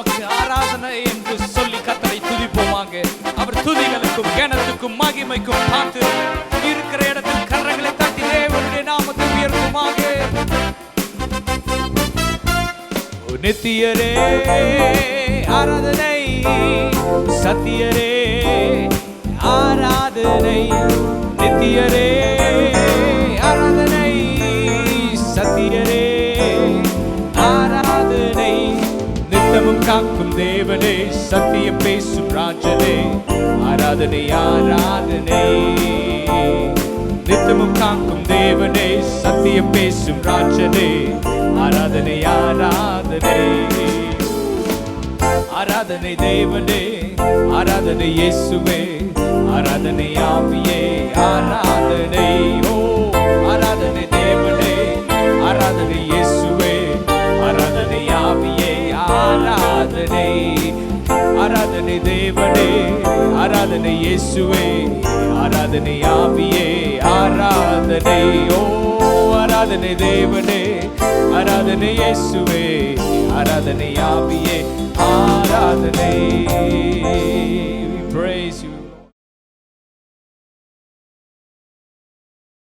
உமக்கு ஆராதனை என்று சொல்லி கர்த்தரை துதிப்போமாக. அவர் துதிகளுக்கும் கனத்துக்கும் மகிமைக்கும் காத்து இருக்கிற இடத்தில் கரங்களை தட்டி தேவனுடைய நாமத்தை உயர்த்துமாக. நித்தியரே ஆராதனை, சத்தியரே ஆராதனை, நித்தியரே ஆராதனை, சத்தியரே ஆராதனை, நித்தமும் காக்கும் தேவனே, சத்தியம் பேசும் ராஜனே, ஆராதனை ஆராதனை, நித்தமும் காக்கும் தேவனே, சத்தியம் பேசும் ராஜனே, ஆராதனை ஆராதனை, ஆராதனை தேவனே, ஆராதனை இயேசுவே, ஆராதனை ஆவியே, ஆராதனை ஓ ஆராதனை தேவனே, ஆராதனை இயேசுவே, ஆராதனை ஆவியே, ஆராதனை, ஆராதனை தேவனே, ஆராதனை இயேசுவே, ஆராதனை ஆவியே, ஆராதனை ஓ ஆராதனை தேவனே, ஆராதனை இயேசுவே, ஆராதனை ஆவியே, ஆராதனை.